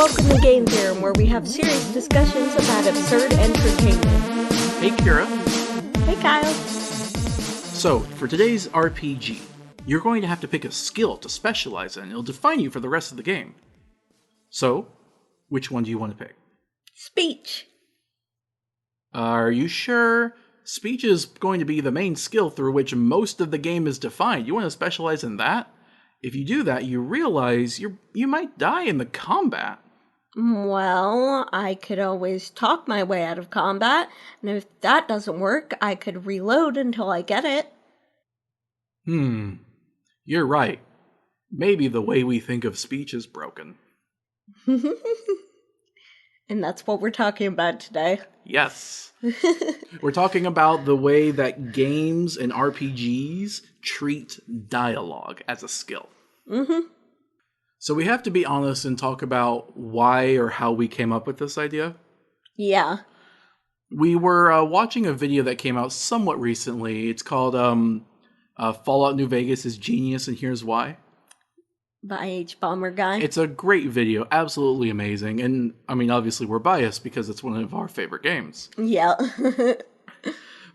Welcome to Game Theorem, where we have serious discussions about absurd entertainment. Hey, Kira. Hey, Kyle. So, for today's RPG, you're going to have to pick a skill to specialize in. It'll define you for the rest of the game. So, which one do you want to pick? Speech. Are you sure? Speech is going to be the main skill through which most of the game is defined. You want to specialize in that? If you do that, you realize you might die in the combat. Well, I could always talk my way out of combat, and if that doesn't work, I could reload until I get it. You're right. Maybe the way we think of speech is broken. And that's what we're talking about today. Yes. We're talking about the way that games and RPGs treat dialogue as a skill. So we have to be honest and talk about why or how we came up with this idea. Yeah. We were watching a video that came out somewhat recently. It's called Fallout New Vegas is Genius, and Here's Why. By Hbomberguy. It's a great video, absolutely amazing. And, I mean, obviously we're biased because it's one of our favorite games. Yeah.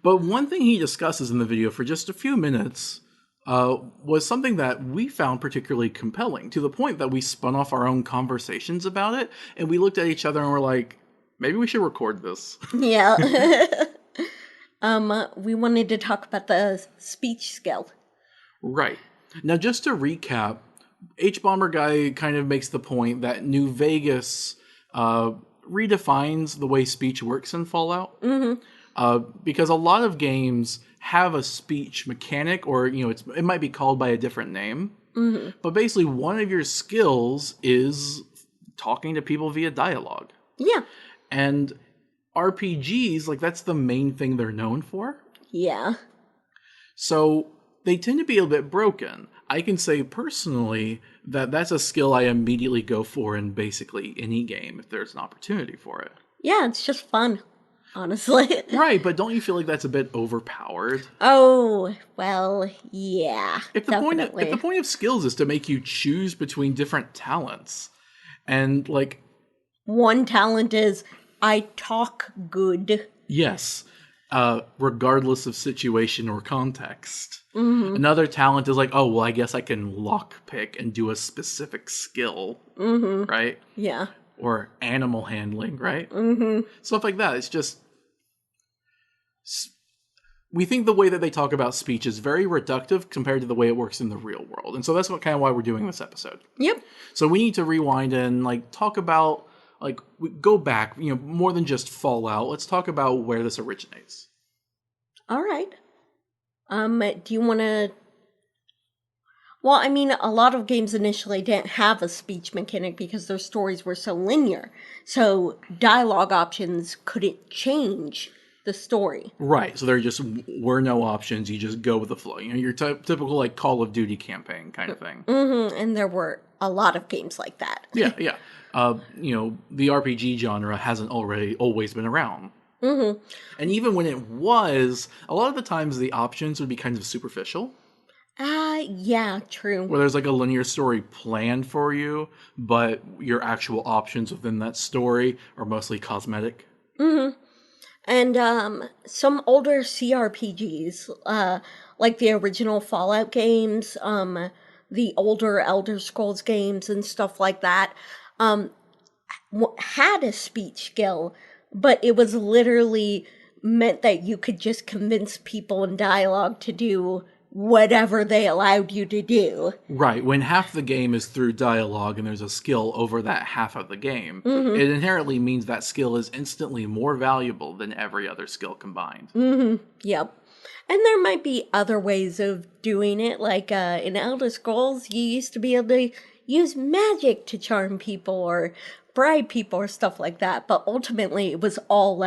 But one thing he discusses in the video for just a few minutes was something that we found particularly compelling, to the point that we spun off our own conversations about it, and we looked at each other and were like, maybe we should record this. Yeah. We wanted to talk about the speech skill. Right. Now, just to recap, Hbomberguy kind of makes the point that New Vegas redefines the way speech works in Fallout. Because a lot of games have a speech mechanic, or it might be called by a different name. But basically, one of your skills is talking to people via dialogue. Yeah. And RPGs, that's the main thing they're known for. Yeah. So they tend to be a bit broken. I can say personally that that's a skill I immediately go for in basically any game if there's an opportunity for it. Yeah, it's just fun, honestly. Right, but don't you feel like that's a bit overpowered? Oh, well, yeah, If the point of skills is to make you choose between different talents, and one talent is I talk good. yes, regardless of situation or context. Another talent is I guess I can lockpick and do a specific skill, right? Yeah. Or animal handling, right? Stuff like that. It's just, we think the way that they talk about speech is very reductive compared to the way it works in the real world. And so that's kind of why we're doing this episode. Yep. So we need to rewind and talk about, go back, more than just Fallout. Let's talk about where this originates. All right. Do you want to... Well, I mean, a lot of games initially didn't have a speech mechanic because their stories were so linear. So dialogue options couldn't change the story. Right. So there just were no options. You just go with the flow. Your typical Call of Duty campaign kind of thing. And there were a lot of games like that. Yeah. The RPG genre hasn't always been around. And even when it was, a lot of the times the options would be kind of superficial. Yeah, true. Where there's a linear story planned for you, but your actual options within that story are mostly cosmetic. And some older CRPGs, like the original Fallout games, the older Elder Scrolls games and stuff like that, had a speech skill, but it was literally meant that you could just convince people in dialogue to do whatever they allowed you to do. Right. When half the game is through dialogue and there's a skill over that half of the game, it inherently means that skill is instantly more valuable than every other skill combined. Yep. And there might be other ways of doing it, like in Elder Scrolls, you used to be able to use magic to charm people or bribe people or stuff like that. But ultimately, it was all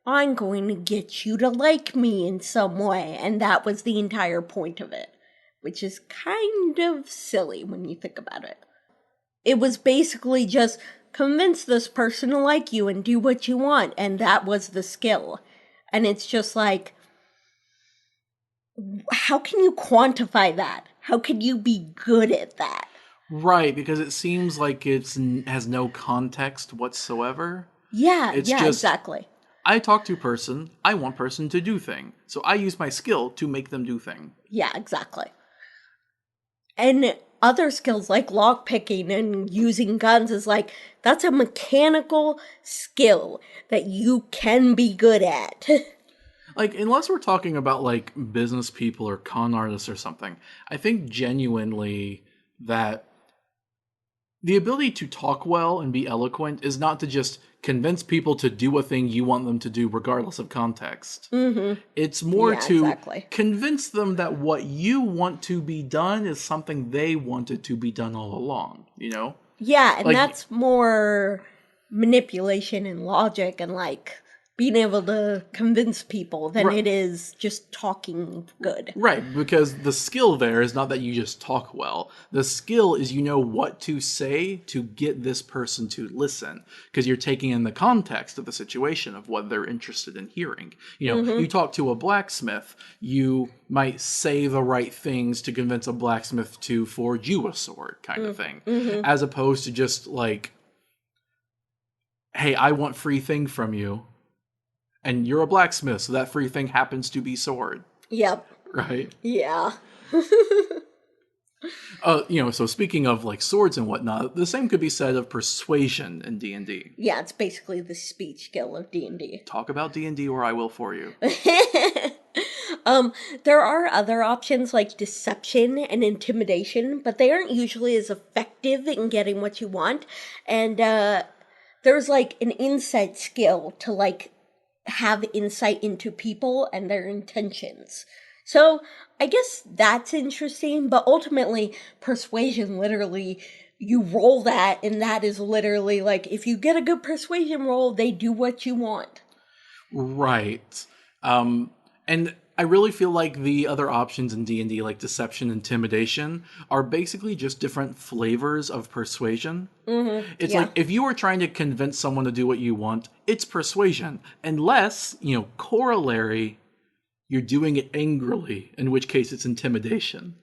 I'm going to get you to like me in some way. And that was the entire point of it, which is kind of silly when you think about it. It was basically just convince this person to like you and do what you want. And that was the skill. And it's just how can you quantify that? How can you be good at that? Right, because it seems like has no context whatsoever. Yeah, It's yeah, just, exactly. I talk to person, I want person to do thing. So I use my skill to make them do thing. Yeah, exactly. And other skills like lockpicking and using guns is like, that's a mechanical skill that you can be good at. Like, unless we're talking about like business people or con artists or something, I think genuinely that the ability to talk well and be eloquent is not to just convince people to do a thing you want them to do regardless of context. It's more Yeah, to exactly. convince them that what you want to be done is something they wanted to be done all along, you know? Yeah, and Like, that's more manipulation and logic and like being able to convince people than ri- it is just talking good. right, because the skill there is not that you just talk well. The skill is you know what to say to get this person to listen, because you're taking in the context of the situation of what they're interested in hearing. You know, you talk to a blacksmith, you might say the right things to convince a blacksmith to forge you a sword, kind of thing, as opposed to just like, hey, I want free thing from you, and you're a blacksmith, so that free thing happens to be sword, Yep. right? Yeah. So speaking of like swords and whatnot, the same could be said of persuasion in D&D. Yeah, it's basically the speech skill of D&D. Talk about D&D or I will for you. There are other options like deception and intimidation, but they aren't usually as effective in getting what you want. And there's like an insight skill to like have insight into people and their intentions. So I guess that's interesting, but ultimately persuasion literally you roll that and that is literally like if you get a good persuasion roll, they do what you want. Right. And I really feel like the other options in D&D, like deception, intimidation, are basically just different flavors of persuasion. It's Yeah. like if you were trying to convince someone to do what you want, it's persuasion. Unless, corollary, you're doing it angrily, in which case it's intimidation.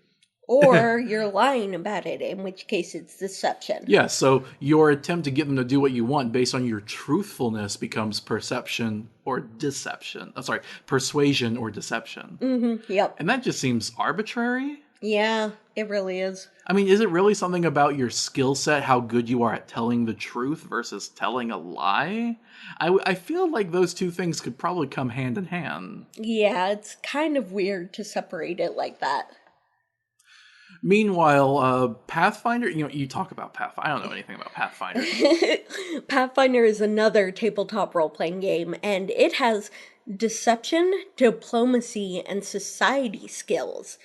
Or you're lying about it, in which case it's deception. Yeah, so your attempt to get them to do what you want based on your truthfulness becomes perception or deception. I'm sorry, persuasion or deception. Yep. And that just seems arbitrary. Yeah, it really is. I mean, is it really something about your skill set, how good you are at telling the truth versus telling a lie? I feel like those two things could probably come hand in hand. Yeah, it's kind of weird to separate it like that. Meanwhile, Pathfinder, you talk about Pathfinder. I don't know anything about Pathfinder. Pathfinder is another tabletop role playing game, and it has deception, diplomacy, and society skills.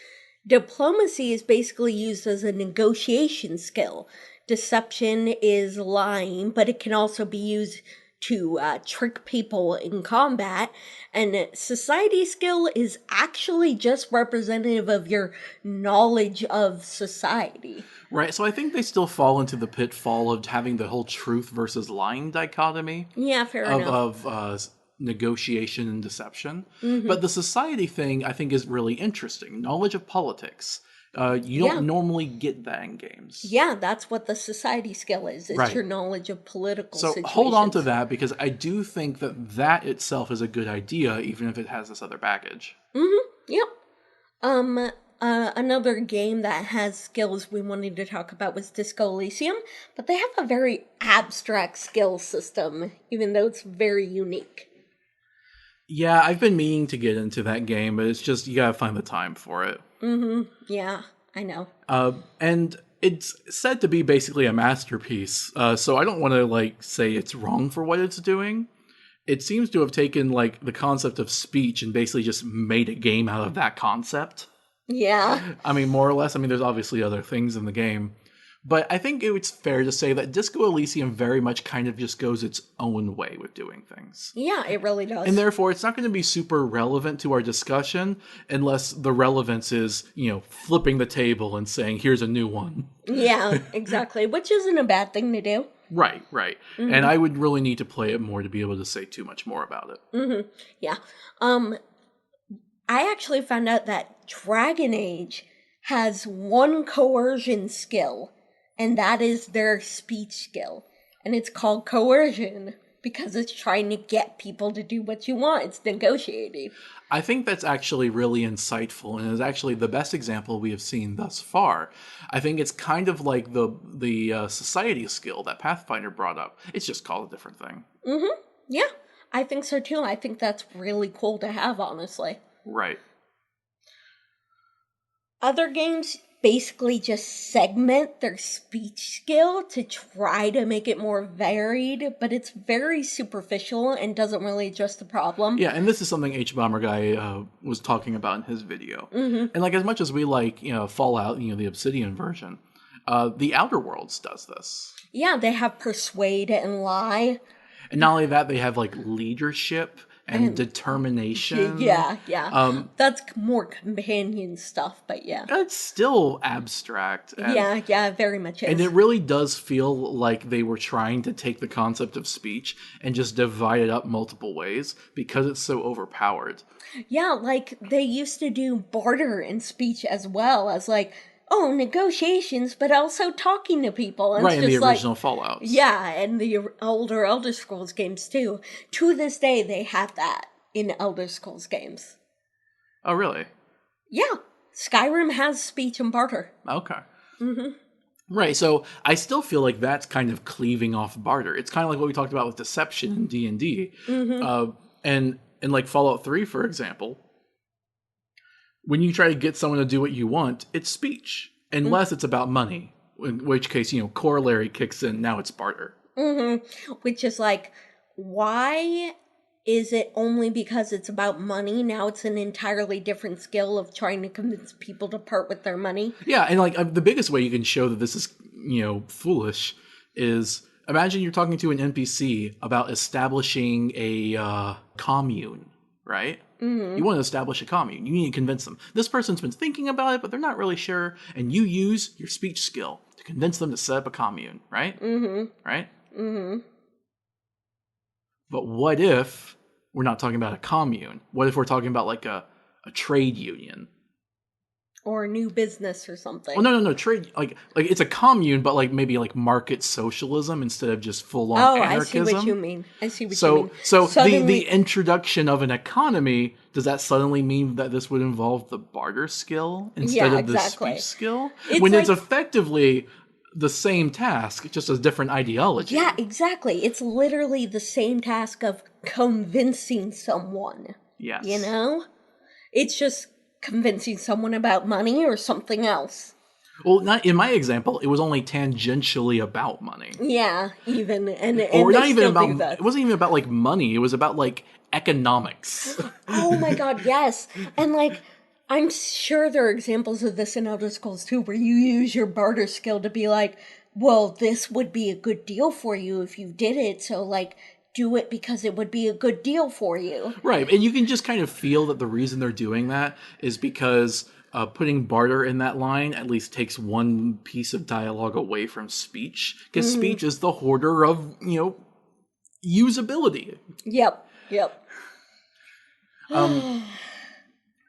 Diplomacy is basically used as a negotiation skill. Deception is lying, but it can also be used to trick people in combat. And society skill is actually just representative of your knowledge of society. Right, so I think they still fall into the pitfall of having the whole truth versus lying dichotomy Yeah, fair of, enough. negotiation and deception. But the society thing I think is really interesting. Knowledge of politics. You Yeah. don't normally get that in games. Yeah, that's what the society skill is. It's Right. your knowledge of political So situations. hold on to that because I do think that itself is a good idea, even if it has this other baggage. Yep. Another game that has skills we wanted to talk about was Disco Elysium, but they have a very abstract skill system, even though it's very unique. Yeah, I've been meaning to get into that game, but it's just you gotta find the time for it. Yeah, I know. And it's said to be basically a masterpiece. So I don't want to say it's wrong for what it's doing. It seems to have taken the concept of speech and basically just made a game out of that concept. Yeah. I mean, more or less. I mean, there's obviously other things in the game, but I think it's fair to say that Disco Elysium very much kind of just goes its own way with doing things. Yeah, it really does. And therefore, it's not going to be super relevant to our discussion unless the relevance is, flipping the table and saying, here's a new one. Yeah, exactly, which isn't a bad thing to do. Right, right. And I would really need to play it more to be able to say too much more about it. Yeah. I actually found out that Dragon Age has one coercion skill, and that is their speech skill. And it's called coercion because it's trying to get people to do what you want. It's negotiating. I think that's actually really insightful and is actually the best example we have seen thus far. I think it's kind of like the society skill that Pathfinder brought up. It's just called a different thing. Mm-hmm. Yeah, I think so too. I think that's really cool to have, honestly. Right. Other games basically just segment their speech skill to try to make it more varied, but it's very superficial and doesn't really address the problem. Yeah, and this is something H-Bomber Guy was talking about in his video. Mm-hmm. And like as much as we like, Fallout, the Obsidian version, the Outer Worlds does this. Yeah, they have persuade and lie. And not only that, they have like leadership and determination. Yeah. That's more companion stuff, but yeah. It's still abstract. Yeah, very much is. And it really does feel like they were trying to take the concept of speech and just divide it up multiple ways because it's so overpowered. Yeah, like they used to do barter in speech as well as like, negotiations, but also talking to people. And Right, it's in the just original Fallouts. Yeah, and the older Elder Scrolls games too. To this day, they have that in Elder Scrolls games. Oh, really? Yeah, Skyrim has speech and barter. Okay. Mm-hmm. Right, so I still feel like that's kind of cleaving off barter. It's kind of like what we talked about with deception in D&D. Mm-hmm. And like Fallout 3, for example, when you try to get someone to do what you want, it's speech. Unless it's about money, in which case, corollary kicks in, now it's barter. Mm-hmm. Which is like, why is it only because it's about money? Now it's an entirely different skill of trying to convince people to part with their money. Yeah, and like the biggest way you can show that this is, foolish is imagine you're talking to an NPC about establishing a commune, right? Mm-hmm. You want to establish a commune. You need to convince them. This person's been thinking about it, but they're not really sure. And you use your speech skill to convince them to set up a commune, right? Mm-hmm. Right? Mm-hmm. But what if we're not talking about a commune? What if we're talking about like a trade union? Or a new business or something. Well, no. Trade like it's a commune, but like maybe like market socialism instead of just full on anarchism. I see what you mean. You mean. So Suddenly, the introduction of an economy, does that suddenly mean that this would involve the barter skill instead of the speech skill? When it's effectively the same task, just a different ideology. Yeah, exactly. It's literally the same task of convincing someone. Yes. It's just convincing someone about money or something else. Well, not in my example, it was only tangentially about money. Yeah, even or not even about it wasn't even about like money. It was about like economics. Oh my god, yes. And like I'm sure there are examples of this in Elder Scrolls too, where you use your barter skill to be like, well, this would be a good deal for you if you did it, so like do it because it would be a good deal for you. Right, and you can just kind of feel that the reason they're doing that is because putting barter in that line at least takes one piece of dialogue away from speech, because speech is the hoarder of, usability. Yep.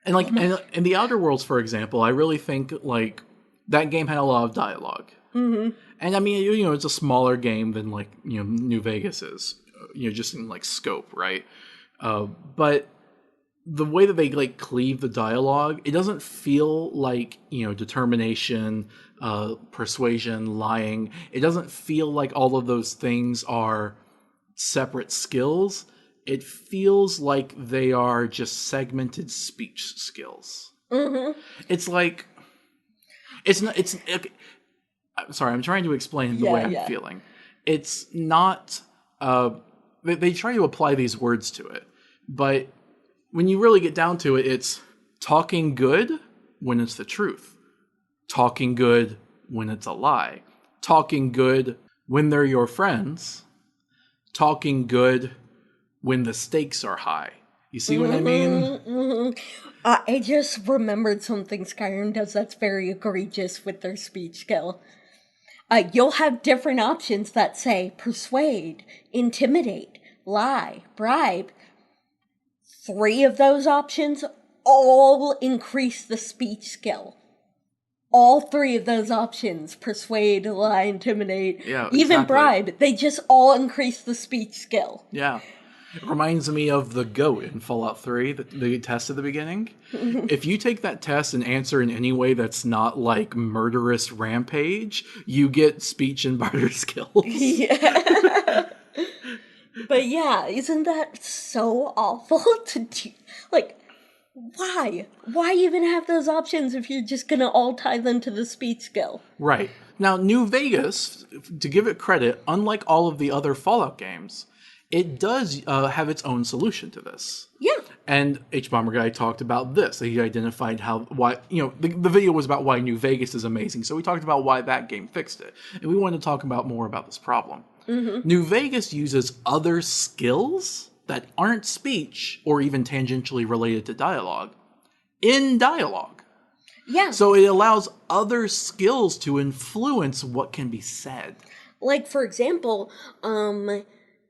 And like, and the Outer Worlds, for example, I really think like that game had a lot of dialogue. Mm-hmm. And I mean, it's a smaller game than like, New Vegas is, just in like scope, right? But the way that they like cleave the dialogue, it doesn't feel like, determination, persuasion, lying. It doesn't feel like all of those things are separate skills. It feels like they are just segmented speech skills. Mm-hmm. It's like, it's not, it's, okay, sorry, I'm trying to explain the way I'm feeling. It's not, they try to apply these words to it, but when you really get down to it, it's talking good when it's the truth. Talking good when it's a lie. Talking good when they're your friends. Talking good when the stakes are high. You see what I mean? Mm-hmm. I just remembered something Skyrim does that's very egregious with their speech skill. You'll have different options that say persuade, intimidate, lie, bribe. 3 of those options all increase the speech skill. all three of those options, persuade, lie, intimidate, Yeah, even exactly. bribe, they just all increase the speech skill. Yeah. It reminds me of the GOAT in Fallout 3, the test at the beginning. If you take that test and answer in any way that's not like murderous rampage, you get speech and barter skills. Yeah. But yeah, isn't that so awful to do? Like, why? Why even have those options if you're just gonna all tie them to the speech skill? Right. Now, New Vegas, to give it credit, unlike all of the other Fallout games, it does have its own solution to this. Yeah. And H Bomber Guy talked about this. He identified why the video was about why New Vegas is amazing. So we talked about why that game fixed it, and we wanted to talk about more about this problem. New Vegas uses other skills that aren't speech or even tangentially related to dialogue in dialogue. Yeah. So it allows other skills to influence what can be said. Like, for example,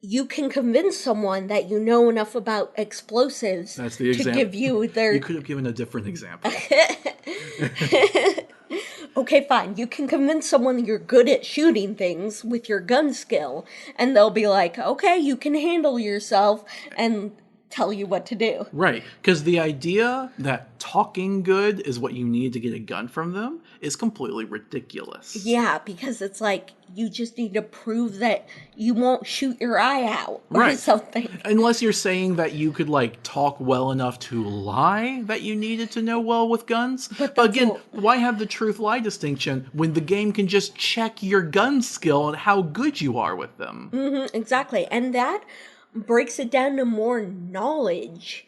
you can convince someone that you know enough about explosives That's the to example. give you their... You could have given a different example. Okay, fine. You can convince someone you're good at shooting things with your gun skill, and they'll be like, okay, you can handle yourself, and tell you what to do. Right, because the idea that talking good is what you need to get a gun from them is completely ridiculous. Yeah, because it's like, you just need to prove that you won't shoot your eye out or Right. something. Unless you're saying that you could, like, talk well enough to lie that you needed to know well with guns. But again, why have the truth-lie distinction when the game can just check your gun skill and how good you are with them? Exactly, and that breaks it down to more knowledge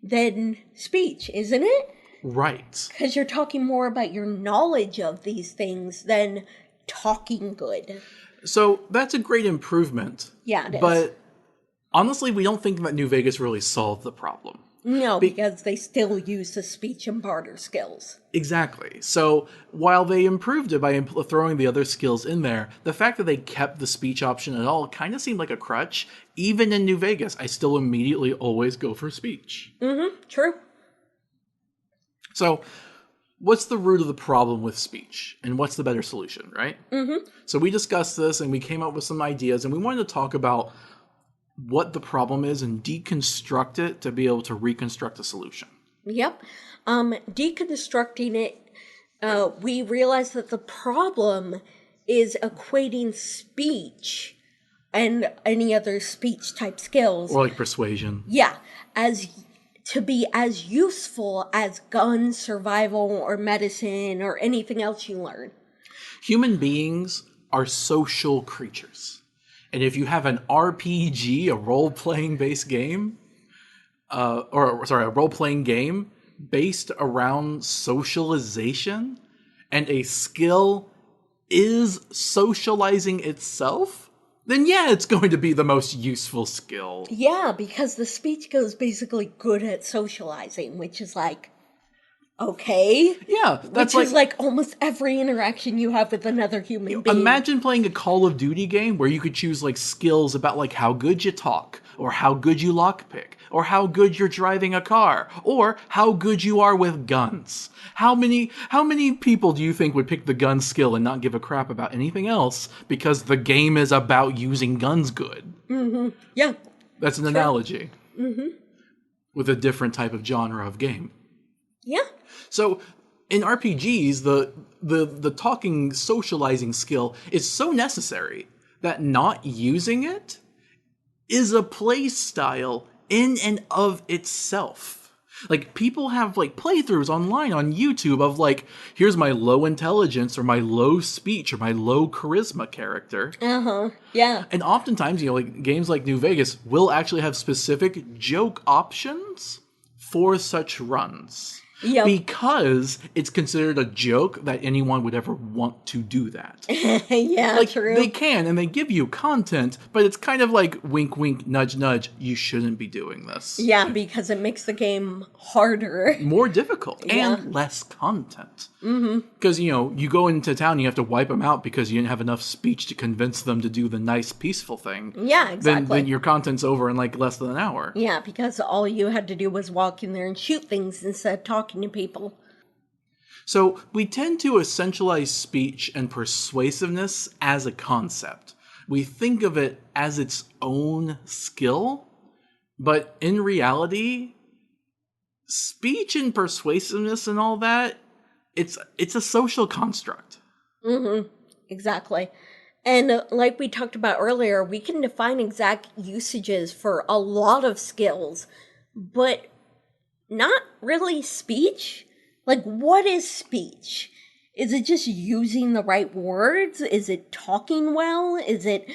than speech, isn't it? Right. Because you're talking more about your knowledge of these things than talking good. So that's a great improvement. Yeah, it is. But honestly, we don't think that New Vegas really solved the problem. No, because they still use the speech and barter skills. Exactly. So while they improved it by throwing the other skills in there, the fact that they kept the speech option at all kind of seemed like a crutch. Even in New Vegas, I still immediately always go for speech. True. So what's the root of the problem with speech? And what's the better solution, right? So we discussed this and we came up with some ideas and we wanted to talk about what the problem is and deconstruct it to be able to reconstruct a solution. Yep. Deconstructing it, we realized that the problem is equating speech and any other speech type skills. Or like persuasion. Yeah, as to be as useful as guns, survival, or medicine, or anything else you learn. Human beings are social creatures. And if you have an RPG, a role-playing based game, a role-playing game based around socialization, and a skill is socializing itself, then yeah, it's going to be the most useful skill. Yeah, because the speech skill is basically good at socializing, which is like, okay. Yeah, that's Which is like almost every interaction you have with another human being. Imagine playing a Call of Duty game where you could choose like skills about like how good you talk, or how good you lockpick, or how good you're driving a car, or how good you are with guns. How many people do you think would pick the gun skill and not give a crap about anything else because the game is about using guns good? Yeah. That's an analogy. With a different type of genre of game. Yeah. So in RPGs, the talking, socializing skill is so necessary that not using it is a play style in and of itself. Like, people have, like, playthroughs online on YouTube of, like, here's my low intelligence or my low speech or my low charisma character. Yeah. And oftentimes, like, games like New Vegas will actually have specific joke options for such runs. Yep. Because it's considered a joke that anyone would ever want to do that. Yeah, Like, true. they can, and they give you content, but it's kind of like wink, wink, nudge, nudge. You shouldn't be doing this. Yeah, because it makes the game harder. More difficult Yeah. and less content. Because, you go into town, you have to wipe them out because you didn't have enough speech to convince them to do the nice, peaceful thing. Yeah, exactly. Then your content's over in like less than an hour. Yeah, because all you had to do was walk in there and shoot things instead of talking to people. So we tend to essentialize speech and persuasiveness as a concept. We think of it as its own skill, but in reality, speech and persuasiveness and all that, it's a social construct. Exactly. And like we talked about earlier, we can define exact usages for a lot of skills, but not really speech. Like, what is speech? Is it just using the right words? Is it talking well? Is it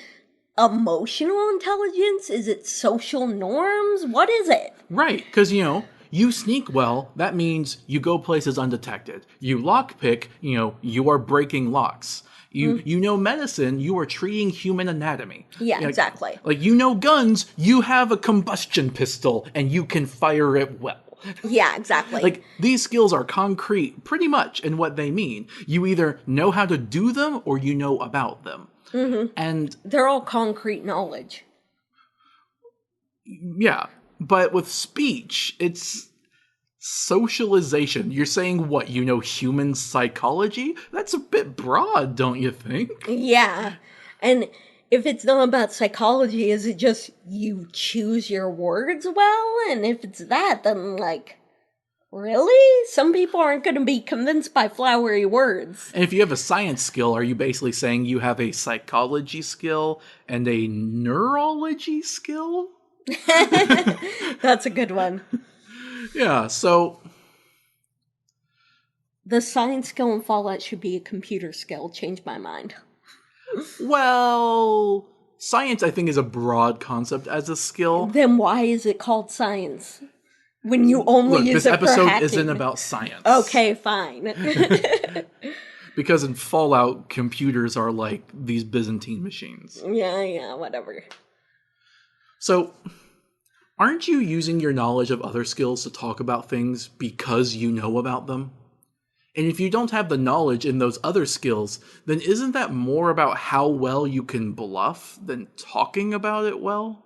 emotional intelligence? Is it social norms? What is it? Right, because, you sneak well, that means you go places undetected. You lockpick, you are breaking locks. You know medicine, you are treating human anatomy. Yeah, exactly. Like, guns, you have a combustion pistol, and you can fire it well. Yeah, exactly. Like, these skills are concrete, pretty much, in what they mean. You either know how to do them, or you know about them. And they're all concrete knowledge. yeah, but with speech, it's socialization. You're saying what? You know human psychology? That's a bit broad, don't you think? Yeah. And if it's not about psychology, is it just you choose your words well? And if it's that, then like, really? Some people aren't going to be convinced by flowery words. And if you have a science skill, are you basically saying you have a psychology skill and a neurology skill? That's a good one. Yeah, so The science skill in Fallout should be a computer skill. Changed my mind. well, science I think is a broad concept as a skill. Then why is it called science? When you only Look, use this it for episode hacking. isn't about science. Okay, fine. Because in Fallout, computers are like these Byzantine machines. Yeah, whatever. So, aren't you using your knowledge of other skills to talk about things because you know about them? And if you don't have the knowledge in those other skills, then isn't that more about how well you can bluff than talking about it well?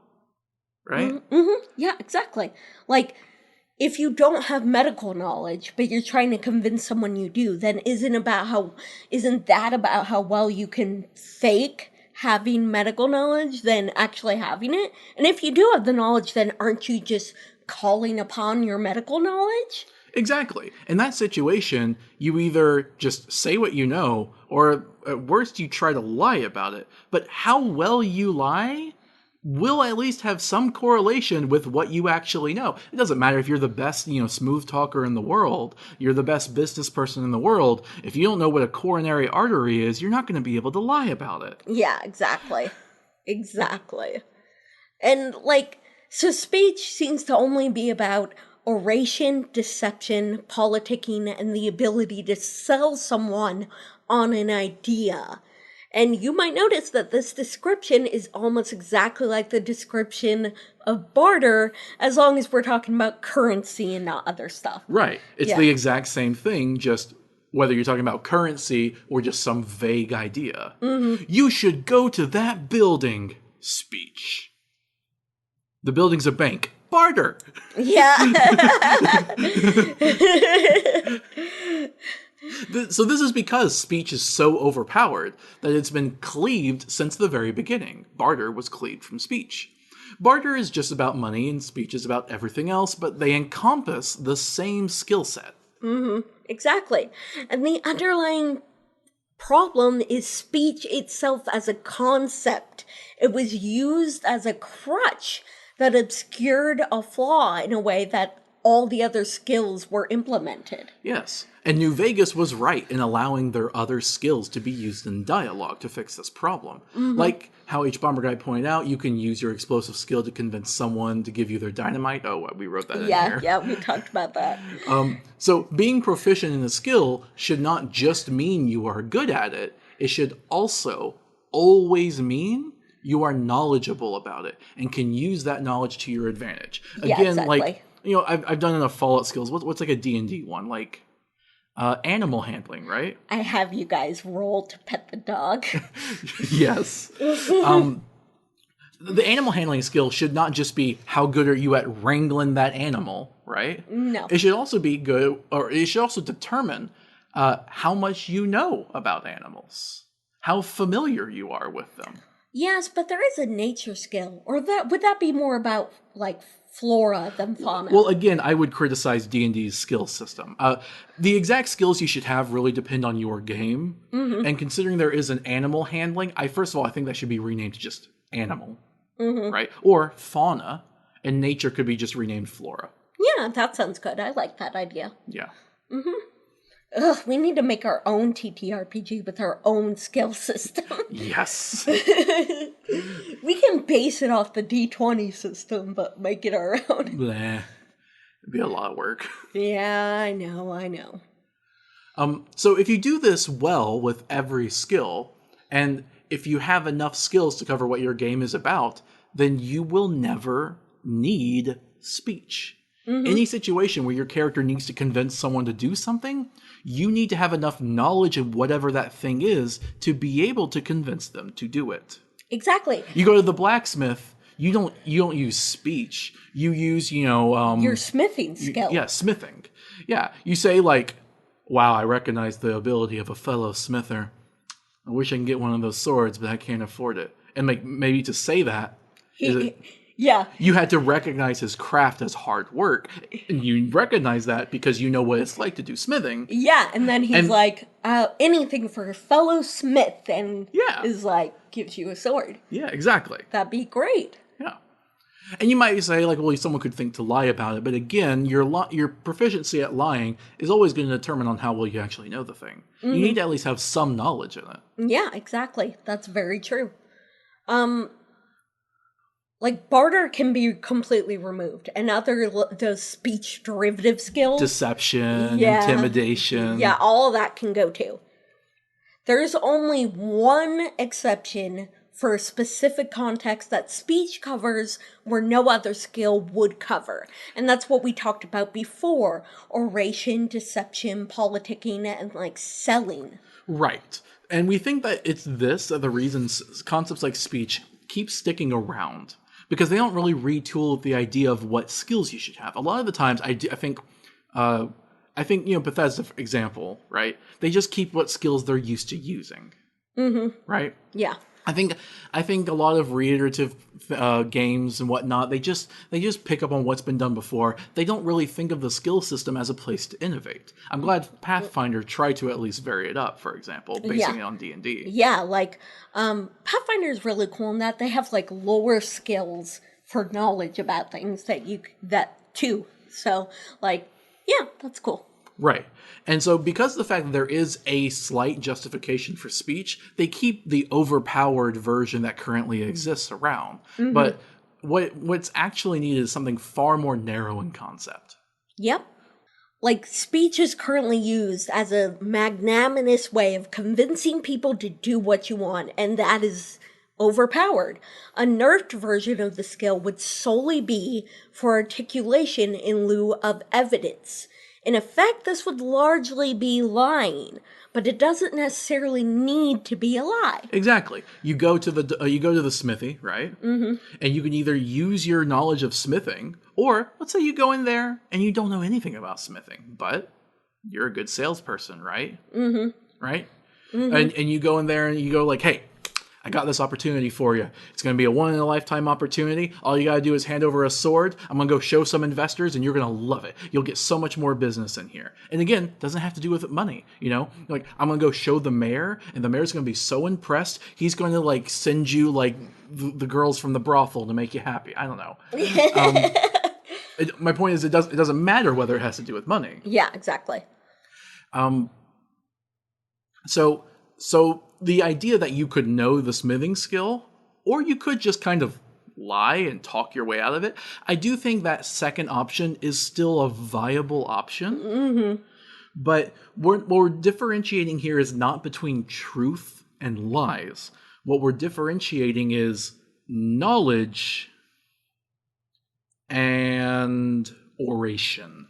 Right? Mm-hmm. Yeah, exactly. Like, if you don't have medical knowledge, but you're trying to convince someone you do, then isn't that about how well you can fake having medical knowledge than actually having it? And if you do have the knowledge, then aren't you just calling upon your medical knowledge? Exactly. In that situation, you either just say what you know, or at worst, you try to lie about it. But how well you lie will at least have some correlation with what you actually know. It doesn't matter if you're the best, smooth talker in the world, you're the best business person in the world. If you don't know what a coronary artery is, you're not going to be able to lie about it. Yeah, exactly. Exactly. And, so speech seems to only be about oration, deception, politicking, and the ability to sell someone on an idea. And you might notice that this description is almost exactly like the description of barter, as long as we're talking about currency and not other stuff. Right. It's Yeah. the exact same thing, just whether you're talking about currency or just some vague idea. Mm-hmm. You should go to that building. Speech. The building's a bank. Barter. Yeah. So this is because speech is so overpowered that it's been cleaved since the very beginning. Barter was cleaved from speech. Barter is just about money and speech is about everything else, but they encompass the same skill set. Mm-hmm. Exactly. And the underlying problem is speech itself as a concept. It was used as a crutch that obscured a flaw in a way that all the other skills were implemented. Yes. And New Vegas was right in allowing their other skills to be used in dialogue to fix this problem. Mm-hmm. Like how H. Bomber Guy pointed out, you can use your explosive skill to convince someone to give you their dynamite. Oh, we wrote that in here. Yeah, we talked about that. So being proficient in a skill should not just mean you are good at it. It should also always mean you are knowledgeable about it and can use that knowledge to your advantage. Yeah, Again, exactly. I've done enough Fallout skills. What's like a D&D one? Like animal handling, right? I have you guys roll to pet the dog. Yes. The animal handling skill should not just be how good are you at wrangling that animal, right? No. It should also be good, or it should also determine how much you know about animals, how familiar you are with them. Yes, but there is a nature skill. Or that would that be more about like flora than fauna? Well, again, I would criticize D&D's skill system. The exact skills you should have really depend on your game. And considering there is an animal handling, first of all, I think that should be renamed to just animal, right? Or fauna, and nature could be just renamed flora. Yeah, that sounds good. I like that idea. Yeah. Ugh, we need to make our own TTRPG with our own skill system. Yes. We can base it off the D20 system, but make it our own. Bleh. It'd be a lot of work. Yeah, I know. So if you do this well with every skill, and if you have enough skills to cover what your game is about, then you will never need speech. Any situation where your character needs to convince someone to do something, you need to have enough knowledge of whatever that thing is to be able to convince them to do it. Exactly. You go to the blacksmith, you don't use speech. You use, Your smithing skill. yeah, smithing. Yeah, you say like, wow, I recognize the ability of a fellow smither. I wish I can get one of those swords, but I can't afford it. And maybe to say that, Yeah. you had to recognize his craft as hard work. And you recognize that because you know what it's like to do smithing. Yeah, and then he's like, anything for a fellow smith, and Yeah. is like, gives you a sword. Yeah, exactly. That'd be great. Yeah. And you might say, like, well, someone could think to lie about it. But again, your proficiency at lying is always going to determine on how well you actually know the thing. You need to at least have some knowledge in it. Yeah, exactly. That's very true. Like, barter can be completely removed, and those speech derivative skills. Deception, Yeah. intimidation. Yeah, all of that can go too. There's only one exception for a specific context that speech covers where no other skill would cover. And that's what we talked about before. Oration, deception, politicking, and like selling. Right. And we think that it's the reasons concepts like speech keep sticking around. Because they don't really retool the idea of what skills you should have. A lot of the times, I think, Bethesda, for example, right? They just keep what skills they're used to using, right? Yeah. I think a lot of reiterative games and whatnot, they just pick up on what's been done before. They don't really think of the skill system as a place to innovate. I'm glad Pathfinder tried to at least vary it up, for example, basing it on D&D. Yeah, like, Pathfinder is really cool in that they have, like, lower skills for knowledge about things too. So, like, yeah, that's cool. Right. And so because of the fact that there is a slight justification for speech, they keep the overpowered version that currently exists around. But what's actually needed is something far more narrow in concept. Yep. Like, speech is currently used as a magnanimous way of convincing people to do what you want, and that is overpowered. A nerfed version of the skill would solely be for articulation in lieu of evidence. In effect, this would largely be lying, but it doesn't necessarily need to be a lie. Exactly. You go to the smithy, right? And you can either use your knowledge of smithing, or let's say you go in there and you don't know anything about smithing, but you're a good salesperson, right? Right? And you go in there and you go like, hey, I got this opportunity for you. It's going to be a one-in-a-lifetime opportunity. All you got to do is hand over a sword. I'm going to go show some investors, and you're going to love it. You'll get so much more business in here. And again, doesn't have to do with money, Like, I'm going to go show the mayor, and the mayor's going to be so impressed, he's going to, like, send you, like, the girls from the brothel to make you happy. I don't know. My point is, it doesn't matter whether it has to do with money. Yeah, exactly. So the idea that you could know the smithing skill, or you could just kind of lie and talk your way out of it, I do think that second option is still a viable option. But what we're differentiating here is not between truth and lies. What we're differentiating is knowledge and oration.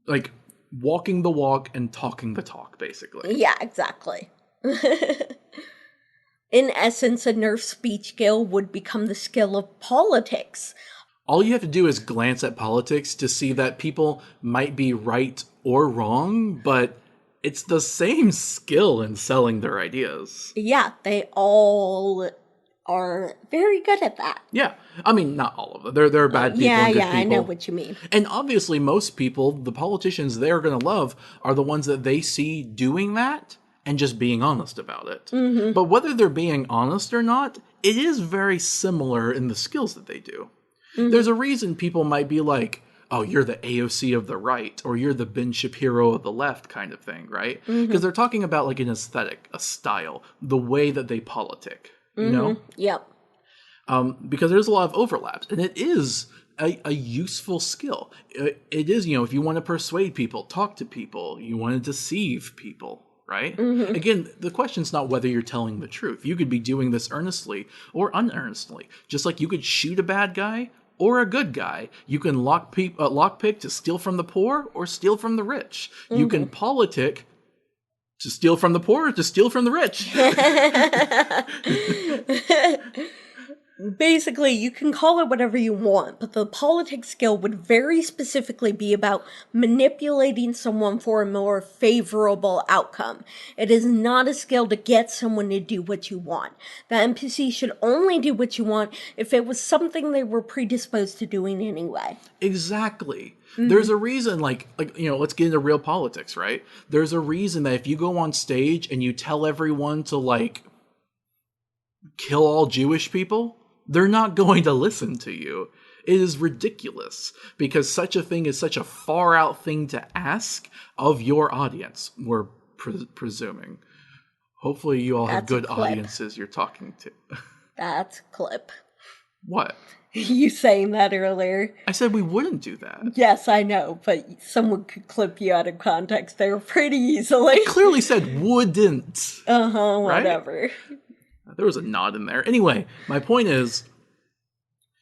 Like, walking the walk and talking the talk, basically. Yeah, exactly. In essence, a nerf speech skill would become the skill of politics. all you have to do is glance at politics to see that people might be right or wrong, but it's the same skill in selling their ideas. Yeah, they all are very good at that. Yeah. I mean, not all of them. There are bad people Yeah, and good yeah, people. I know what you mean. And obviously, most people, the politicians they're going to love, are the ones that they see doing that and just being honest about it. Mm-hmm. But whether they're being honest or not, it is very similar in the skills that they do. Mm-hmm. There's a reason people might be like, oh, you're the AOC of the right, or you're the Ben Shapiro of the left kind of thing, right? Because they're talking about like an aesthetic, a style, the way that they politic, you know? Yep. Because there's a lot of overlaps, and it is a useful skill. It is, if you want to persuade people, talk to people, you want to deceive people, right? Again, the question's not whether you're telling the truth. You could be doing this earnestly or unearnestly. Just like you could shoot a bad guy or a good guy. You can lockpick to steal from the poor or steal from the rich. You can politic to steal from the poor or to steal from the rich. Basically, you can call it whatever you want, but the politics skill would very specifically be about manipulating someone for a more favorable outcome. It is not a skill to get someone to do what you want. The NPC should only do what you want if it was something they were predisposed to doing anyway. Exactly. There's a reason, like let's get into real politics, right? There's a reason that if you go on stage and you tell everyone to, like, kill all Jewish people, they're not going to listen to you. It is ridiculous because such a thing is such a far out thing to ask of your audience. We're presuming. Hopefully you all have good audiences you're talking to. That's a clip. What? You saying that earlier. I said we wouldn't do that. Yes, I know, but someone could clip you out of context there pretty easily. I clearly said wouldn't. Whatever. Right? There was a nod in there. Anyway, my point is,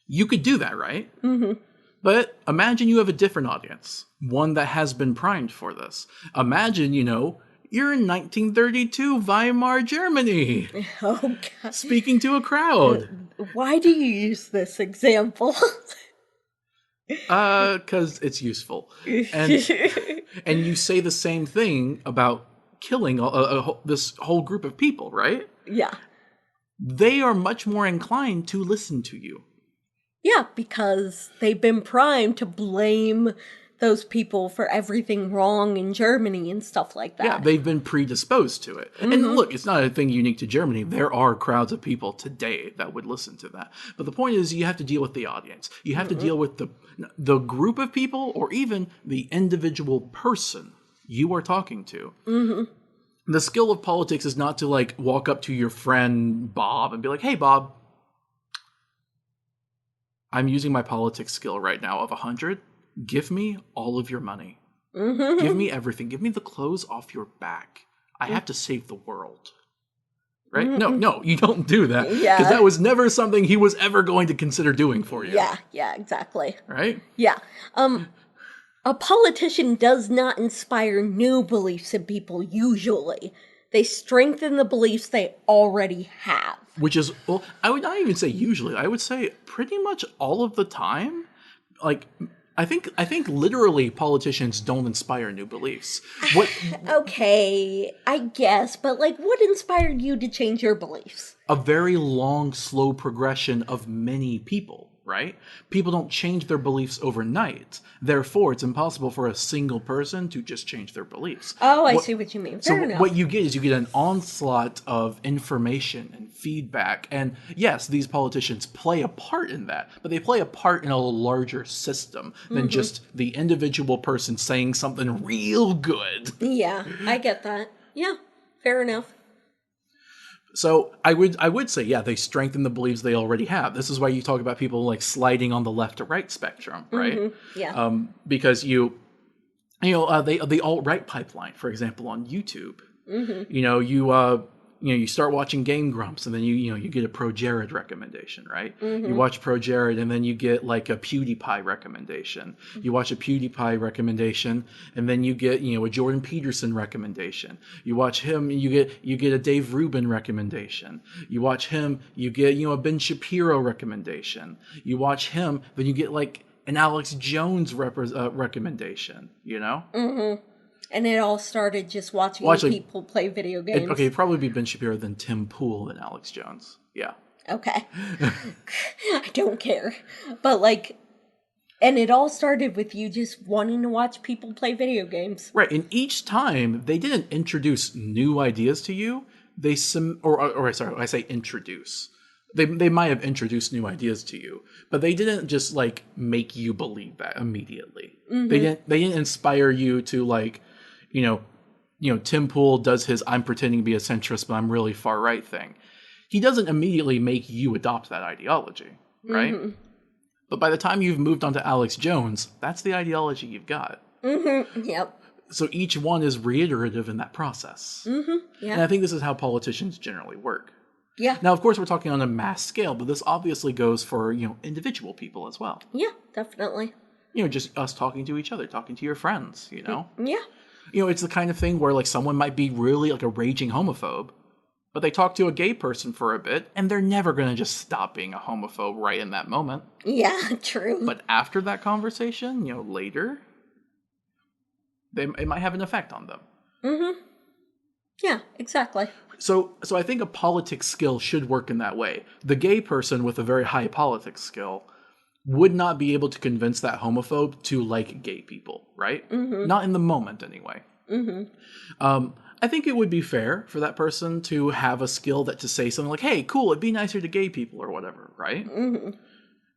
you could do that, right? Mm-hmm. But imagine you have a different audience, one that has been primed for this. Imagine, you're in 1932 Weimar, Germany. Oh, God. Speaking to a crowd. Why do you use this example? Because it's useful. And you say the same thing about killing this whole group of people, right? Yeah. They are much more inclined to listen to you. Yeah, because they've been primed to blame those people for everything wrong in Germany and stuff like that. Yeah, they've been predisposed to it. Mm-hmm. And look, it's not a thing unique to Germany. There are crowds of people today that would listen to that. But the point is, you have to deal with the audience. You have to deal with the group of people or even the individual person you are talking to. Mm-hmm. The skill of politics is not to, like, walk up to your friend Bob and be like, hey, Bob, I'm using my politics skill right now of 100. Give me all of your money. Mm-hmm. Give me everything. Give me the clothes off your back. I have to save the world. Right? Mm-hmm. No, you don't do that. Yeah. Because that was never something he was ever going to consider doing for you. Yeah, exactly. Right? Yeah. A politician does not inspire new beliefs in people, usually. They strengthen the beliefs they already have. Which is, well, I would not even say usually. I would say pretty much all of the time. Like, I think literally politicians don't inspire new beliefs. What? Okay, I guess, but, like, what inspired you to change your beliefs? A very long, slow progression of many people. Right? People don't change their beliefs overnight. Therefore, it's impossible for a single person to just change their beliefs. Oh, I see what you mean. Fair enough. What you get is you get an onslaught of information and feedback. And yes, these politicians play a part in that, but they play a part in a larger system than just the individual person saying something real good. Yeah, I get that. Yeah, fair enough. So I would say, yeah, they strengthen the beliefs they already have. This is why you talk about people like sliding on the left to right spectrum, right? Mm-hmm. Yeah. Because the alt-right pipeline, for example, on YouTube. Mm-hmm. you start watching Game Grumps, and then you get a Pro Jared recommendation, right? You watch Pro Jared, and then you get like a PewDiePie recommendation. You watch a PewDiePie recommendation, and then you get a Jordan Peterson recommendation. You watch him, you get a Dave Rubin recommendation. You watch him, you get a Ben Shapiro recommendation. You watch him, then you get like an Alex Jones recommendation. And it all started just watching people play video games. It'd probably be Ben Shapiro, then Tim Pool, then Alex Jones. Yeah. Okay. I don't care. But and it all started with you just wanting to watch people play video games. Right. And each time they didn't introduce new ideas to you. I say introduce. They might have introduced new ideas to you, but they didn't just make you believe that immediately. Mm-hmm. They didn't inspire you to Tim Pool does his "I'm pretending to be a centrist, but I'm really far right" thing. He doesn't immediately make you adopt that ideology, right? Mm-hmm. But by the time you've moved on to Alex Jones, that's the ideology you've got. Mm-hmm. Yep. So each one is reiterative in that process. Mm-hmm. Yeah. And I think this is how politicians generally work. Yeah. Now, of course, we're talking on a mass scale, but this obviously goes for, individual people as well. Yeah, definitely. Just us talking to each other, talking to your friends, Yeah. It's the kind of thing where, someone might be really, a raging homophobe, but they talk to a gay person for a bit, and they're never going to just stop being a homophobe right in that moment. Yeah, true. But after that conversation, later, it might have an effect on them. Mm-hmm. Yeah, exactly. So I think a politics skill should work in that way. The gay person with a very high politics skill would not be able to convince that homophobe to like gay people, right? Mm-hmm. Not in the moment, anyway. Mm-hmm. I think it would be fair for that person to have a skill to say something like, "Hey, cool, it'd be nicer to gay people," or whatever, right? Mm-hmm.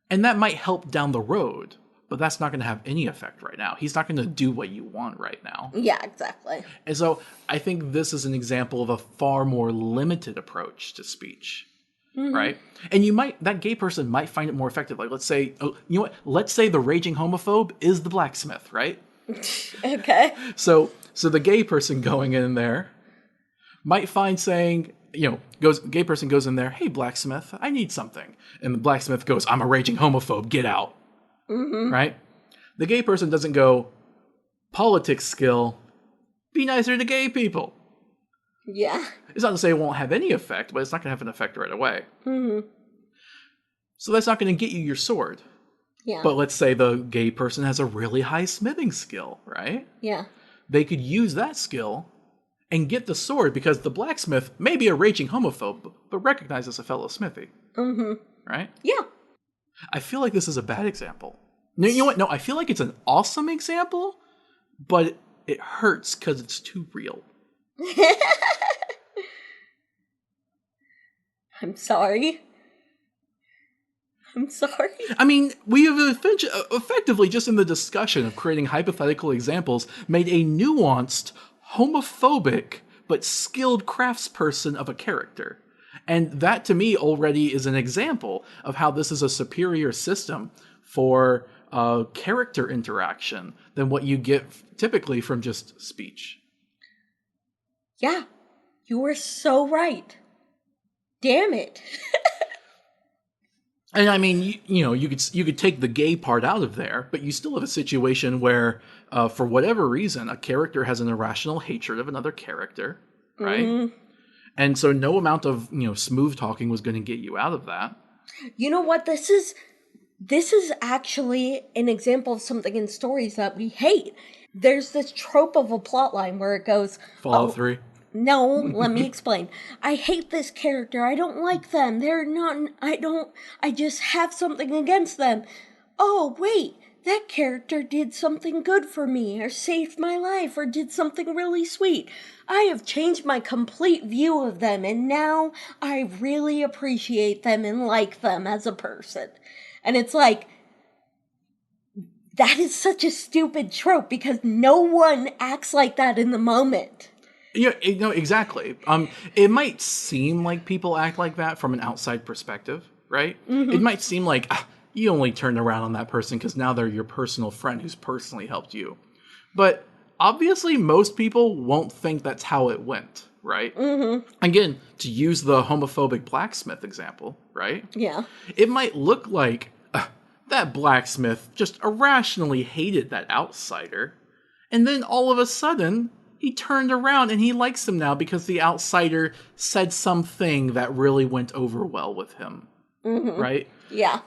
And that might help down the road, but that's not going to have any effect right now. He's not going to do what you want right now. Yeah, exactly. And so I think this is an example of a far more limited approach to speech. Mm-hmm. Right? And that gay person might find it more effective. Let's say, let's say the raging homophobe is the blacksmith, right? Okay. So the gay person going in there might find saying, gay person goes in there, "Hey, blacksmith, I need something." And the blacksmith goes, "I'm a raging homophobe, get out." Mm-hmm. Right? The gay person doesn't go, "Politics skill, be nicer to gay people." Yeah. It's not to say it won't have any effect, but it's not going to have an effect right away. Mm-hmm. So that's not going to get you your sword. Yeah. But let's say the gay person has a really high smithing skill, right? Yeah. They could use that skill and get the sword because the blacksmith may be a raging homophobe, but recognizes a fellow smithy. Mm-hmm. Right? Yeah. I feel like this is a bad example. No, you know what? No, I feel like it's an awesome example, but it hurts because it's too real. I'm sorry. I mean, we have effectively, just in the discussion of creating hypothetical examples, made a nuanced, homophobic, but skilled craftsperson of a character. And that, to me, already is an example of how this is a superior system for character interaction than what you get typically from just speech. Yeah, you were so right. Damn it. And I mean, you could take the gay part out of there, but you still have a situation where, for whatever reason, a character has an irrational hatred of another character, right? Mm-hmm. And so no amount of, smooth talking was going to get you out of that. You know what? This is actually an example of something in stories that we hate. There's this trope of a plotline where it goes... Fallout 3? No, let me explain. I hate this character. I don't like them. I just have something against them. Oh, wait. That character did something good for me, or saved my life, or did something really sweet. I have changed my complete view of them, and now I really appreciate them and like them as a person. And it's like, that is such a stupid trope, because no one acts like that in the moment. Yeah, exactly. It might seem like people act like that from an outside perspective, right? Mm-hmm. It might seem like... you only turned around on that person because now they're your personal friend who's personally helped you. But obviously most people won't think that's how it went, right? Again, to use the homophobic blacksmith example, right? Yeah. It might look like that blacksmith just irrationally hated that outsider, and then all of a sudden, he turned around and he likes him now because the outsider said something that really went over well with him, right? Yeah.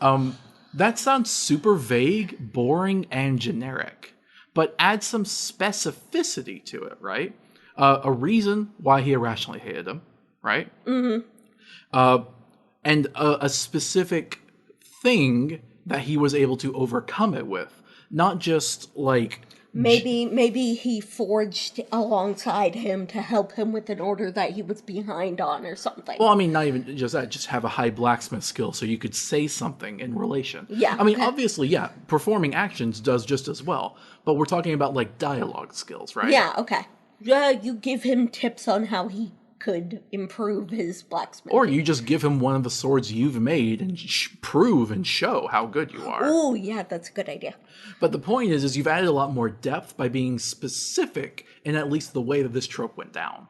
That sounds super vague, boring, and generic, but add some specificity to it, right? A reason why he irrationally hated him, right? And a specific thing that he was able to overcome it with, not just like Maybe he forged alongside him to help him with an order that he was behind on or something. well, I mean, not even just that, just have a high blacksmith skill so you could say something in relation. Yeah. I mean, obviously, yeah, performing actions does just as well, but we're talking about like dialogue skills, right? Yeah, okay. You give him tips on how he could improve his blacksmith. Or you just give him one of the swords you've made and prove and show how good you are. Oh, yeah, that's a good idea. But the point is you've added a lot more depth by being specific in at least the way that this trope went down.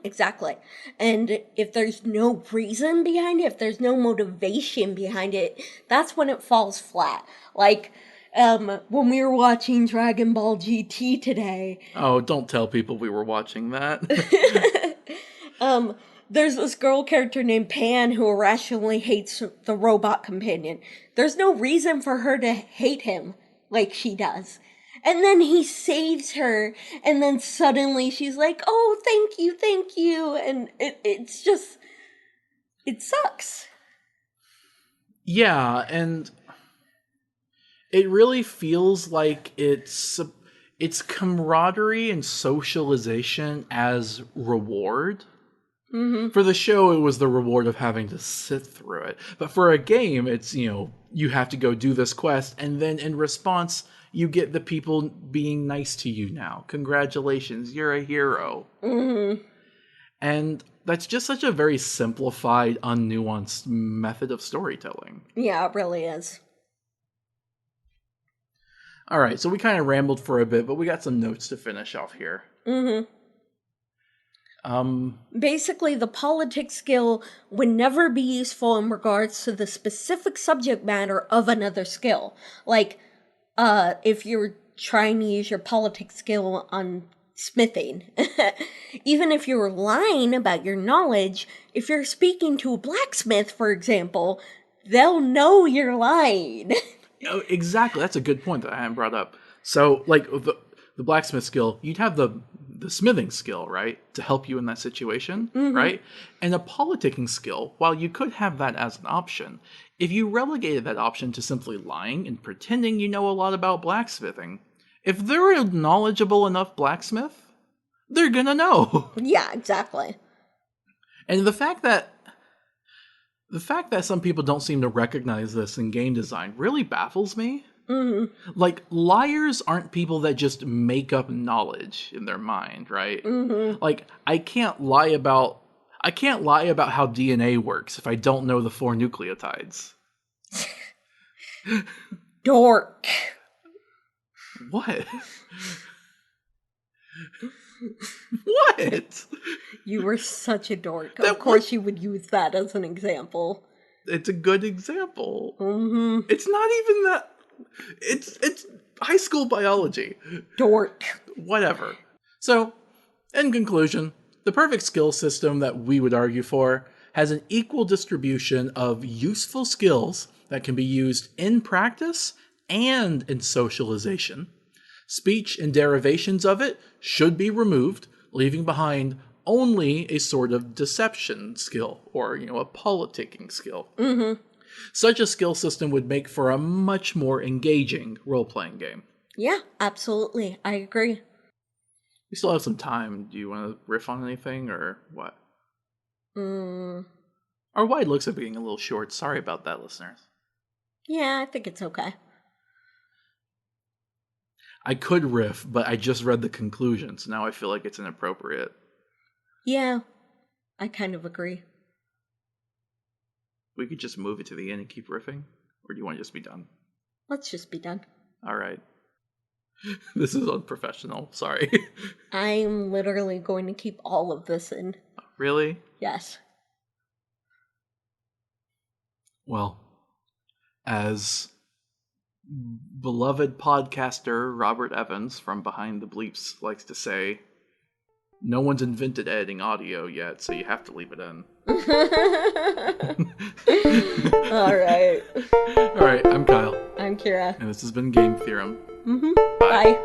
Exactly. And if there's no reason behind it, if there's no motivation behind it, that's when it falls flat. Like, when we were watching Dragon Ball GT today, Oh, don't tell people we were watching that. there's this girl character named Pan who irrationally hates the robot companion. There's no reason for her to hate him like she does. And then he saves her, and then suddenly she's like, oh, thank you, and it's just, it sucks. Yeah, and it really feels like it's camaraderie and socialization as reward. For the show, it was the reward of having to sit through it. But for a game, it's, you have to go do this quest, and then in response, you get the people being nice to you now. Congratulations, you're a hero. And that's just such a very simplified, unnuanced method of storytelling. Yeah, it really is. All right, so we kind of rambled for a bit, but we got some notes to finish off here. Basically, the politics skill would never be useful in regards to the specific subject matter of another skill. Like, if you're trying to use your politics skill on smithing. Even if you're lying about your knowledge, if you're speaking to a blacksmith, for example, they'll know you're lying. Exactly, that's a good point that I hadn't brought up. So, like, the blacksmith skill, you'd have the smithing skill, right, to help you in that situation, right? And a politicking skill, while you could have that as an option, if you relegated that option to simply lying and pretending you know a lot about blacksmithing, if they're a knowledgeable enough blacksmith, they're gonna know. Yeah, exactly. And the fact that some people don't seem to recognize this in game design really baffles me. Like, liars aren't people that just make up knowledge in their mind, right? Like, I can't lie about how DNA works if I don't know the 4 nucleotides. Dork. What? What? You were such a dork. Of course you would use that as an example. It's a good example. It's not even that. It's high school biology. Dork. Whatever. So, in conclusion, the perfect skill system that we would argue for has an equal distribution of useful skills that can be used in practice and in socialization. Speech and derivations of it should be removed, leaving behind only a sort of deception skill, or, a politicking skill. Such a skill system would make for a much more engaging role-playing game. Yeah, absolutely. I agree. We still have some time. Do you want to riff on anything, or what? Our wide looks are being a little short. Sorry about that, listeners. Yeah, I think it's okay. I could riff, but I just read the conclusion, so now I feel like it's inappropriate. Yeah, I kind of agree. We could just move it to the end and keep riffing? Or do you want to just be done? Let's just be done. All right. This is unprofessional. Sorry. I'm literally going to keep all of this in. Really? Yes. Well, as beloved podcaster Robert Evans from Behind the Bleeps likes to say, no one's invented editing audio yet, so you have to leave it in. All right. All right, I'm Kyle. I'm Kira. And this has been Game Theorem. Bye.